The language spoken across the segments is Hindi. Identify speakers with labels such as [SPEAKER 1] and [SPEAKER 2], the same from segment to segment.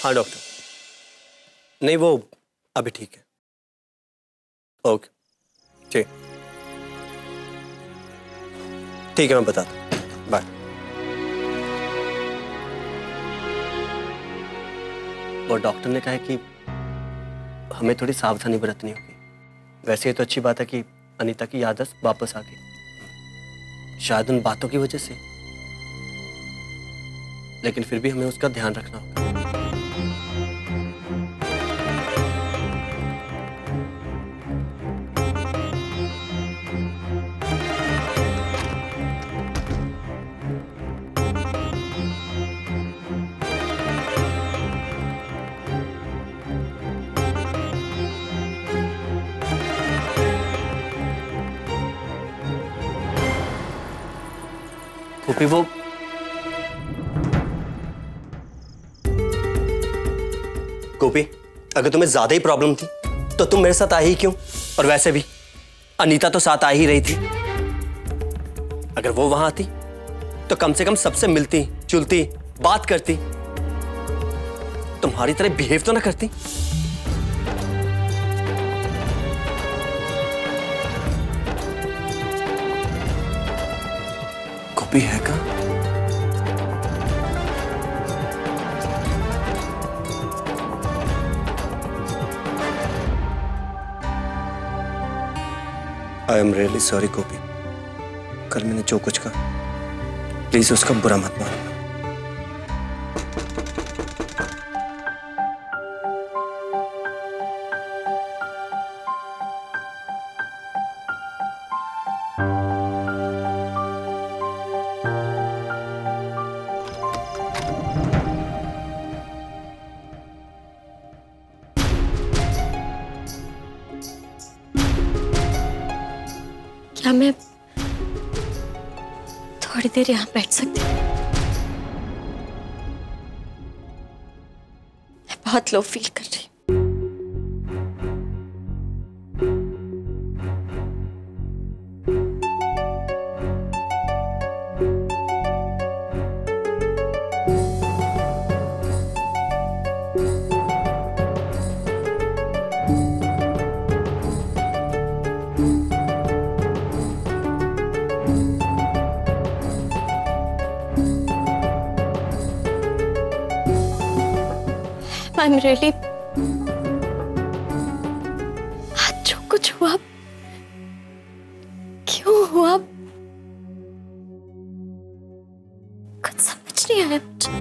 [SPEAKER 1] हाँ डॉक्टर। नहीं वो अभी ठीक है। ओके ठीक ठीक है, मैं बताता हूँ। बाय। वो डॉक्टर ने कहा है कि हमें थोड़ी सावधानी बरतनी होगी। वैसे ये तो अच्छी बात है कि अनीता की याददाश्त वापस आ गई, शायद उन बातों की वजह से, लेकिन फिर भी हमें उसका ध्यान रखना होगा। गोपी वो गोपी, अगर तुम्हें ज्यादा ही प्रॉब्लम थी तो तुम मेरे साथ आई ही क्यों? और वैसे भी अनीता तो साथ आ ही रही थी। अगर वो वहां आती तो कम से कम सबसे मिलती जुलती, बात करती, तुम्हारी तरह बिहेव तो ना करती। गोपी है का? आई एम रियली सॉरी गोपी। कल मैंने जो कुछ कहा, प्लीज उसका बुरा मत मानना।
[SPEAKER 2] क्या मैं थोड़ी देर यहाँ बैठ सकती हूँ? मैं बहुत लो फील कर रही हूँ। I'm really... आज जो कुछ हुआ, क्यों हुआ, कुछ समझ नहीं आया मुझे।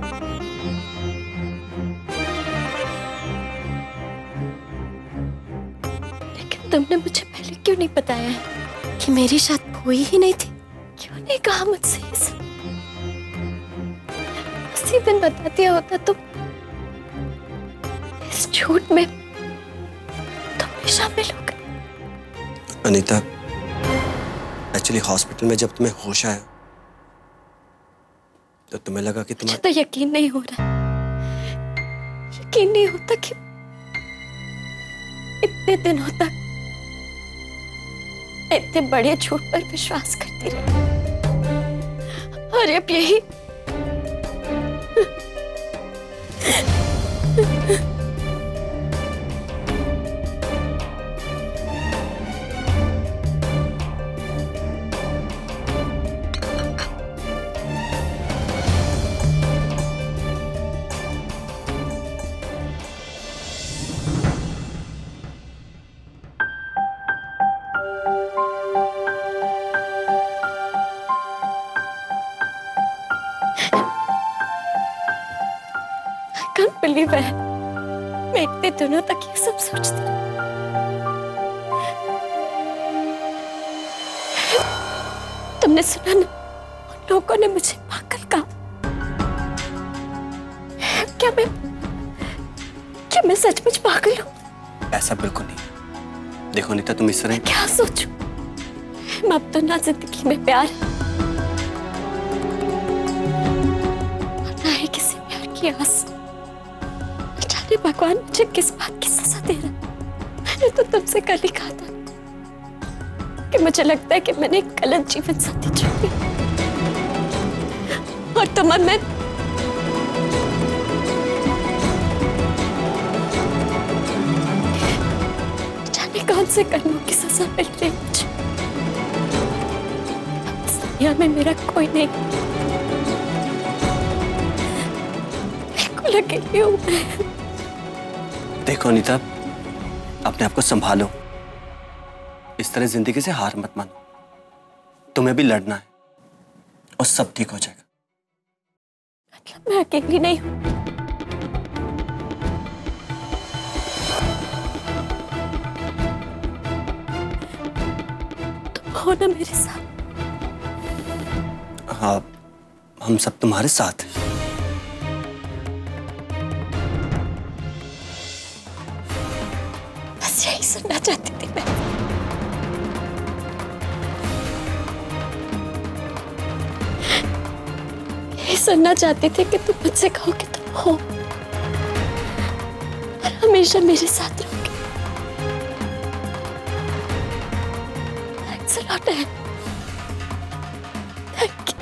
[SPEAKER 2] लेकिन तुमने मुझे पहले क्यों नहीं बताया कि मेरी शादी हुई ही नहीं थी? क्यों नहीं कहा मुझसे ये सब? उसी दिन बता दिया होता तो इस झूठ में तुम भी शामिल हो गए।
[SPEAKER 1] अनीता, एक्चुअली हॉस्पिटल में जब तुम्हें होश आया तो तुम्हें लगा कि
[SPEAKER 2] मुझे तो यकीन नहीं हो रहा, यकीन नहीं होता कि इतने दिनों तक इतने बड़े झूठ पर विश्वास करती रही, और अब यही can't believe it. मैं इतने दिनों तक ये सब सोचती रही। तुमने सुना ना, उन लोगों ने मुझे पागल कहा। क्या मैं सचमुच पागल हूँ?
[SPEAKER 1] ऐसा बिल्कुल नहीं। देखो नीता, तुम इस तरह
[SPEAKER 2] क्या सोचूं? मैं अब तो ना जिंदगी में प्यार और ना ही किसी प्यार की आस। जाने भगवान मुझे किस बात की सजा दे रहा। मैंने तो तुमसे कल ही कहा था कि मुझे लगता है कि मैंने एक गलत जीवन साथी चुनी, और तुम अब से कर्मों की सजा मिल रही मुझे। इस दुनिया में मेरा कोई नहीं, बिल्कुल अकेली हूँ मैं।
[SPEAKER 1] देखो अनीता, अपने आप को संभालो। इस तरह जिंदगी से हार मत मानो। तुम्हें भी लड़ना है और सब ठीक हो जाएगा।
[SPEAKER 2] मतलब मैं अकेली नहीं हूँ। तुम हो ना मेरे साथ?
[SPEAKER 1] हाँ, हम सब तुम्हारे साथ हैं।
[SPEAKER 2] बस यही सुनना चाहती थी मैं। यही सुनना चाहती थी कि तुम मुझसे कहो कि तुम हो और हमेशा मेरे साथ रहोगे। Thanks a lot. Thank you.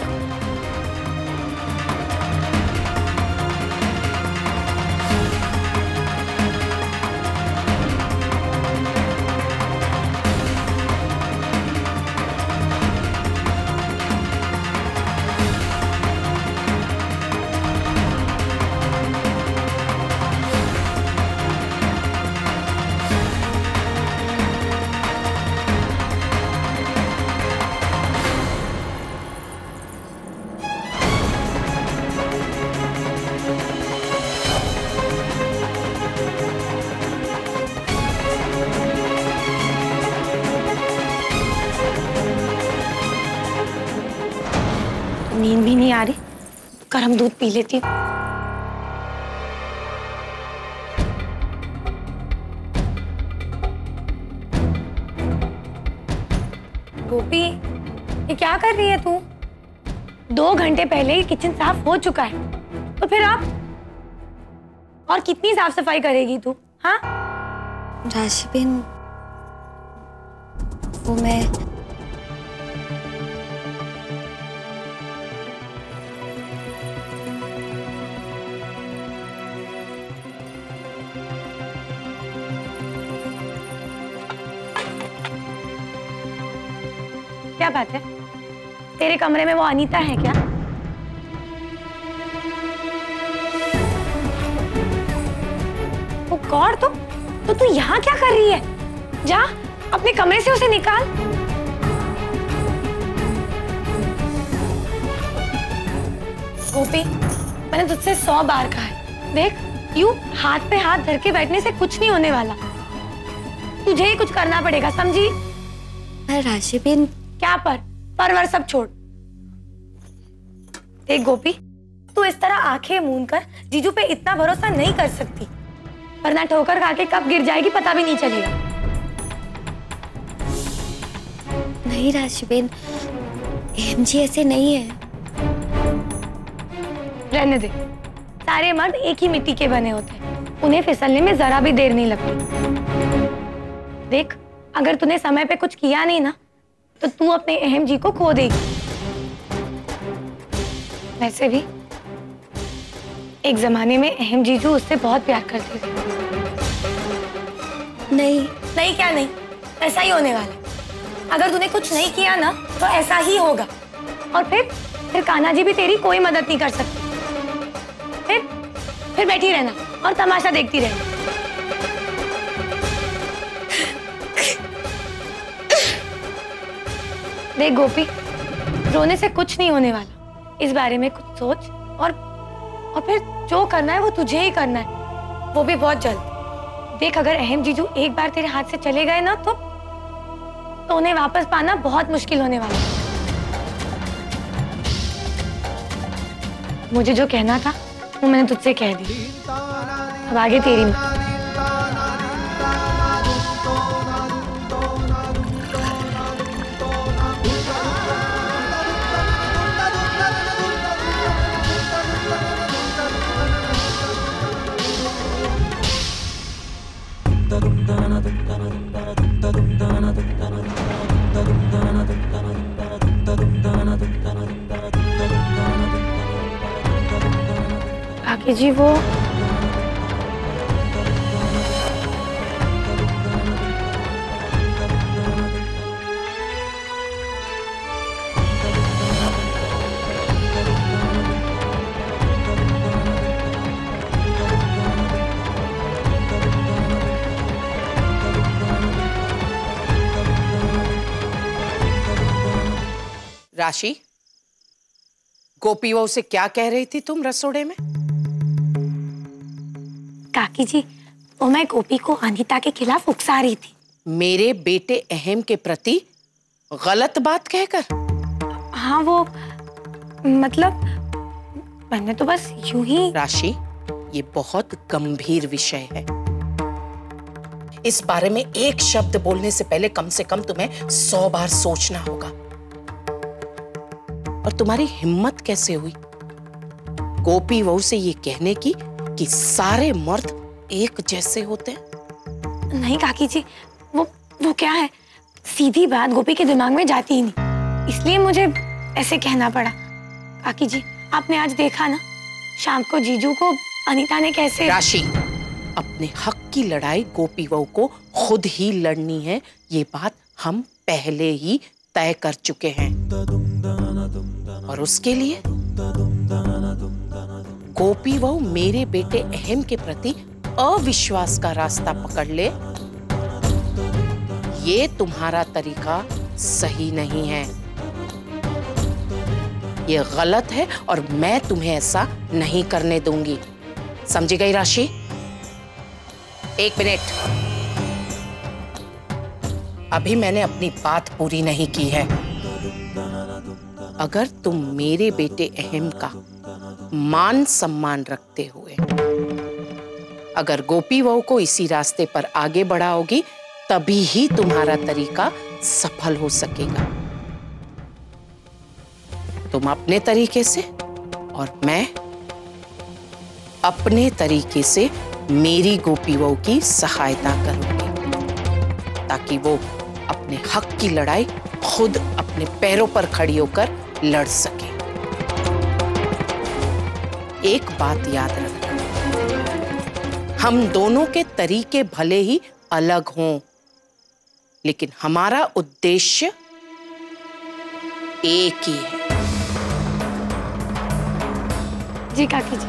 [SPEAKER 2] नींद भी नहीं आ रही, गर्म दूध पी लेती हूँ। गोपी, ये क्या कर रही है तू? 2 घंटे पहले ही किचन साफ हो चुका है, तो फिर आप और कितनी साफ सफाई करेगी तू? हाँ
[SPEAKER 3] राशि बहन, वो मैं
[SPEAKER 2] क्या बात है? तेरे कमरे में वो अनीता है क्या? ओ गॉड, तो तू यहाँ क्या कर रही है? जा अपने कमरे से उसे निकाल। गोपी, मैंने तुझसे 100 बार कहा है, देख यूं हाथ पे हाथ धर के बैठने से कुछ नहीं होने वाला। तुझे ही कुछ करना पड़ेगा, समझी?
[SPEAKER 3] राशि बहन,
[SPEAKER 2] क्या परवर सब छोड़। देख गोपी, तू इस तरह आंखें मूंद कर जीजू पे इतना भरोसा नहीं कर सकती, वरना ठोकर खा के कब गिर जाएगी पता भी नहीं चलेगा।
[SPEAKER 3] नहीं राशि बहन, एमजी ऐसे नहीं है।
[SPEAKER 2] रहने दे, सारे मर्द एक ही मिट्टी के बने होते हैं, उन्हें फिसलने में जरा भी देर नहीं लगती। देख, अगर तूने समय पे कुछ किया नहीं ना, तो तू अपने अहम जी को खो देगी। वैसे भी एक जमाने में अहम जीजू उससे बहुत प्यार करती थी।
[SPEAKER 3] नहीं
[SPEAKER 2] क्या नहीं, ऐसा ही होने वाला। अगर तूने कुछ नहीं किया ना, तो ऐसा ही होगा। और फिर कान्हा जी भी तेरी कोई मदद नहीं कर सकती। फिर बैठी रहना और तमाशा देखती रहना। देख गोपी, रोने से कुछ नहीं होने वाला। इस बारे में कुछ सोच और फिर जो करना है वो तुझे ही करना है, वो भी बहुत जल्द। देख, अगर अहम जीजू एक बार तेरे हाथ से चले गए ना, तो उन्हें वापस पाना बहुत मुश्किल होने वाला है। मुझे जो कहना था वो मैंने तुझसे कह दिया, अब आगे तेरी मर्जी। आगे जी वो
[SPEAKER 4] राशि, गोपी बहू से क्या कह रही थी तुम रसोड़े में?
[SPEAKER 3] काकी जी, वो मैं गोपी को अनीता के खिलाफ उकसा रही थी।
[SPEAKER 4] मेरे बेटे अहम के प्रति गलत बात कहकर?
[SPEAKER 3] हाँ, वो मतलब मैंने तो बस यूं ही।
[SPEAKER 4] राशि, ये बहुत गंभीर विषय है। इस बारे में एक शब्द बोलने से पहले कम से कम तुम्हें 100 बार सोचना होगा। और तुम्हारी हिम्मत कैसे हुई गोपी बहू से ये कहने की कि सारे मर्द एक जैसे होते हैं?
[SPEAKER 3] नहीं काकी जी, वो क्या है, सीधी बात गोपी के दिमाग में जाती ही नहीं, इसलिए मुझे ऐसे कहना पड़ा। काकी जी, आपने आज देखा ना, शाम को जीजू को अनीता ने कैसे।
[SPEAKER 4] राशि, अपने हक की लड़ाई गोपी बहू को खुद ही लड़नी है, ये बात हम पहले ही तय कर चुके हैं। और उसके लिए गोपी बहू मेरे बेटे अहम के प्रति अविश्वास का रास्ता पकड़ ले, ये तुम्हारा तरीका सही नहीं है, ये गलत है और मैं तुम्हें ऐसा नहीं करने दूंगी। समझी गई राशि? 1 मिनट, अभी मैंने अपनी बात पूरी नहीं की है। अगर तुम मेरे बेटे अहम का मान सम्मान रखते हुए अगर गोपी बहू को इसी रास्ते पर आगे बढ़ाओगी, तभी ही तुम्हारा तरीका सफल हो सकेगा। तुम अपने तरीके से और मैं अपने तरीके से मेरी गोपी बहू की सहायता करूंगी, ताकि वो अपने हक की लड़ाई खुद अपने पैरों पर खड़ी होकर लड़ सके। एक बात याद रखना, हम दोनों के तरीके भले ही अलग हों, लेकिन हमारा उद्देश्य एक ही है।
[SPEAKER 3] जी काकी जी।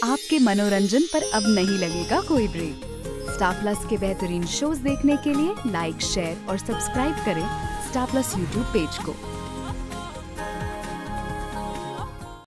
[SPEAKER 5] आपके मनोरंजन पर अब नहीं लगेगा कोई ब्रेक। स्टार प्लस के बेहतरीन शोज देखने के लिए लाइक, शेयर और सब्सक्राइब करें स्टार प्लस यूट्यूब पेज को।